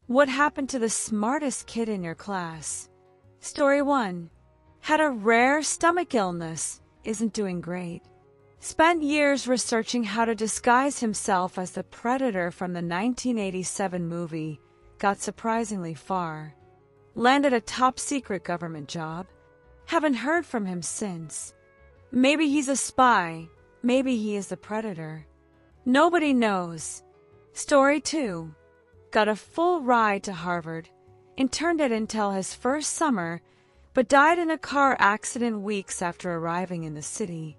What happened to the smartest kid in your class? Story 1. Had a rare stomach illness, isn't doing great. Spent years researching how to disguise himself as the Predator from the 1987 movie, got surprisingly far. Landed a top-secret government job. Haven't heard from him since. Maybe he's a spy, maybe he is the Predator. Nobody knows. Story 2. Got a full ride to Harvard, interned at Intel his first summer, but died in a car accident weeks after arriving in the city.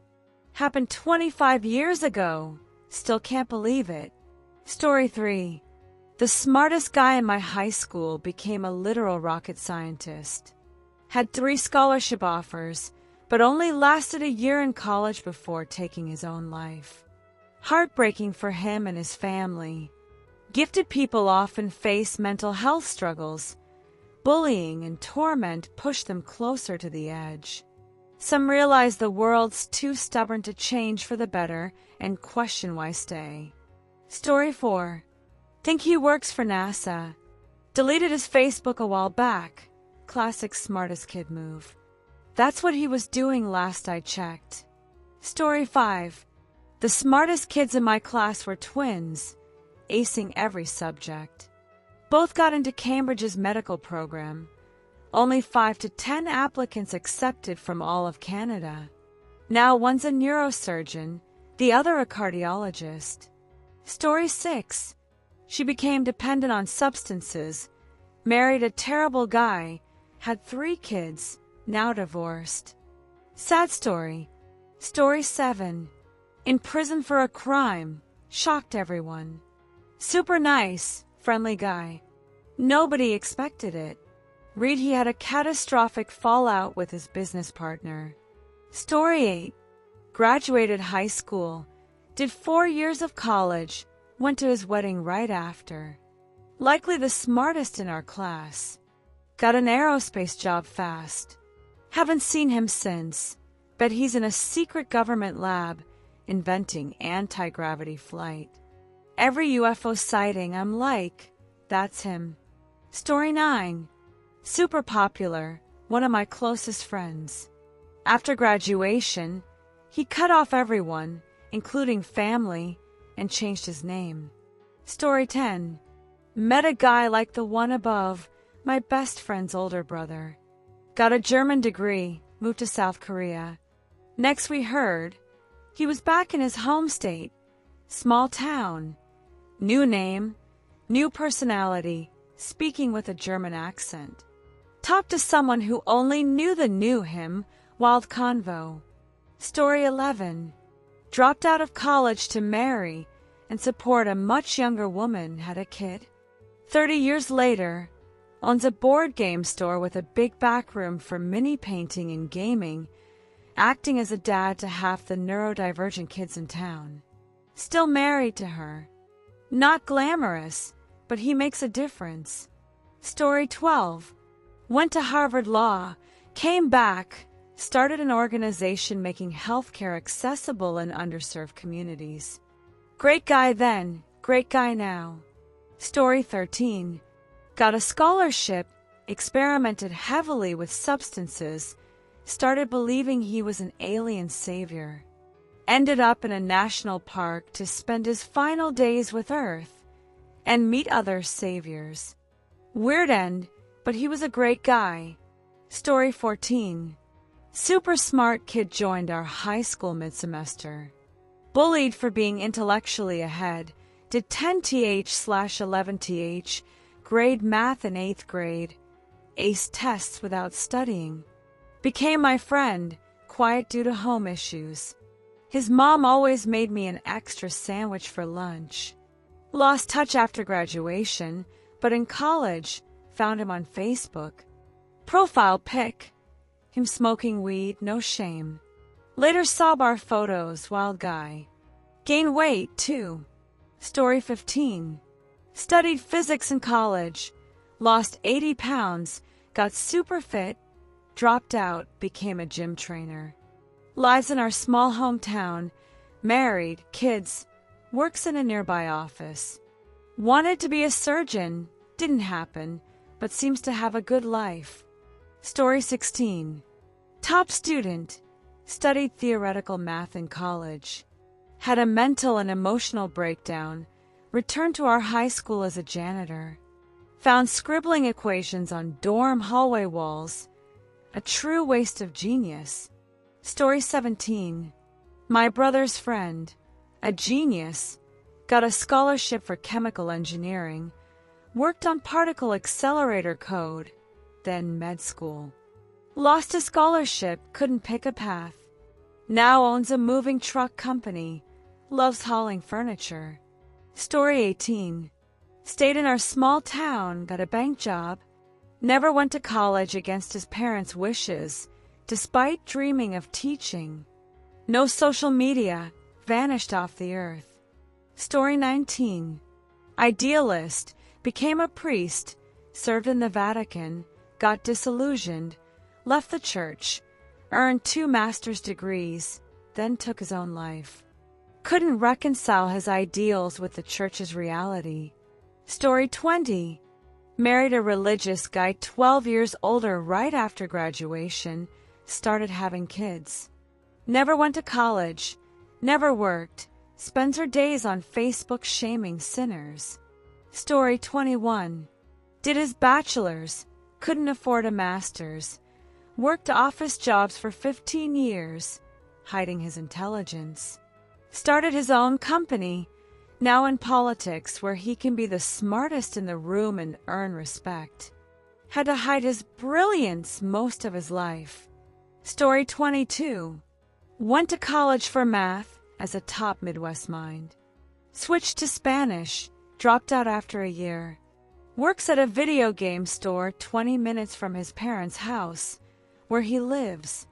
Happened 25 years ago. Still can't believe it. Story 3. The smartest guy in my high school became a literal rocket scientist. Had 3 scholarship offers, but only lasted a year in college before taking his own life. Heartbreaking for him and his family. Gifted people often face mental health struggles. Bullying and torment push them closer to the edge. Some realize the world's too stubborn to change for the better and question why stay. Story 4. Think he works for NASA. Deleted his Facebook a while back. Classic smartest kid move. That's what he was doing last I checked. Story 5. The smartest kids in my class were twins, acing every subject. Both got into Cambridge's medical program. Only 5 to 10 applicants accepted from all of Canada. Now one's a neurosurgeon, the other a cardiologist. Story 6. She became dependent on substances, married a terrible guy, had 3 kids, now divorced. Sad story. Story 7. In prison for a crime, shocked everyone. Super nice, friendly guy. Nobody expected it. Read he had a catastrophic fallout with his business partner. Story 8. Graduated high school, did 4 years of college, went to his wedding right after. Likely the smartest in our class. Got an aerospace job fast. Haven't seen him since. Bet he's in a secret government lab inventing anti-gravity flight. Every UFO sighting I'm like, that's him. Story 9. Super popular, one of my closest friends. After graduation, he cut off everyone, including family, and changed his name. Story 10. Met a guy like the one above, my best friend's older brother. Got a German degree, moved to South Korea. Next we heard, he was back in his home state, small town. New name, new personality, speaking with a German accent. Talked to someone who only knew him, wild convo. Story 11. Dropped out of college to marry and support a much younger woman, had a kid. 30 years later, owns a board game store with a big back room for mini painting and gaming, acting as a dad to half the neurodivergent kids in town. Still married to her. Not glamorous, but he makes a difference. Story 12. Went to Harvard Law, came back, started an organization making healthcare accessible in underserved communities. Great guy then, great guy now. Story 13. Got a scholarship, experimented heavily with substances, started believing he was an alien savior. Ended up in a national park to spend his final days with Earth and meet other saviors. Weird end, but he was a great guy. Story 14. Super smart kid joined our high school mid-semester. Bullied for being intellectually ahead, did 10th/11th, grade math in 8th grade, aced tests without studying. Became my friend, quiet due to home issues. His mom always made me an extra sandwich for lunch. Lost touch after graduation, but in college, found him on Facebook. Profile pic, him smoking weed, no shame. Later saw bar photos, wild guy. Gained weight, too. Story 15. Studied physics in college, lost 80 pounds, got super fit, dropped out, became a gym trainer. Lives in our small hometown, married, kids, works in a nearby office. Wanted to be a surgeon, Didn't happen, but seems to have a good life. Story 16. Top student. Studied theoretical math in college. Had a mental and emotional breakdown. Returned to our high school as a janitor. Found scribbling equations on dorm hallway walls. A true waste of genius. Story 17. My brother's friend. A genius. Got a scholarship for chemical engineering. Worked on particle accelerator code. Then med school. Lost a scholarship, couldn't pick a path. Now owns a moving truck company. Loves hauling furniture. Story 18. Stayed in our small town, got a bank job. Never went to college against his parents' wishes, despite dreaming of teaching. No social media, vanished off the earth. Story 19. Idealist, became a priest, served in the Vatican, got disillusioned, left the church, earned 2 master's degrees, then took his own life. Couldn't reconcile his ideals with the church's reality. Story 20. Married a religious guy 12 years older right after graduation, started having kids. Never went to college, never worked, spends her days on Facebook shaming sinners. Story 21. Did his bachelor's, couldn't afford a master's, worked office jobs for 15 years, hiding his intelligence. Started his own company, now in politics where he can be the smartest in the room and earn respect. Had to hide his brilliance most of his life. Story 22. Went to college for math as a top Midwest mind. Switched to Spanish, dropped out after a year. Works at a video game store 20 minutes from his parents' house, where he lives.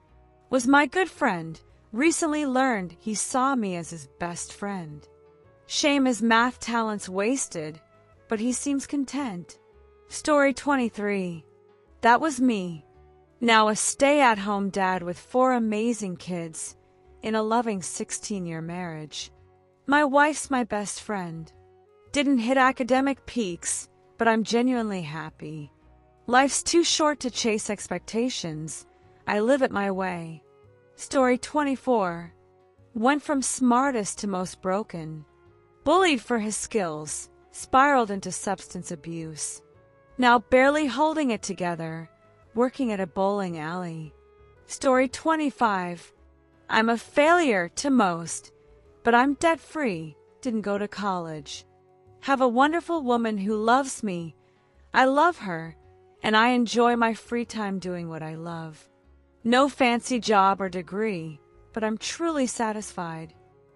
Was my good friend. Recently learned he saw me as his best friend. Shame his math talents wasted, but he seems content. Story 23. That was me. Now a stay-at-home dad with 4 amazing kids in a loving 16-year marriage. My wife's my best friend. Didn't hit academic peaks, but I'm genuinely happy. Life's too short to chase expectations. I live it my way. Story 24. Went from smartest to most broken. Bullied for his skills, spiraled into substance abuse. Now barely holding it together, working at a bowling alley. Story 25. I'm a failure to most, but I'm debt-free, didn't go to college. Have a wonderful woman who loves me. I love her, and I enjoy my free time doing what I love. No fancy job or degree, but I'm truly satisfied.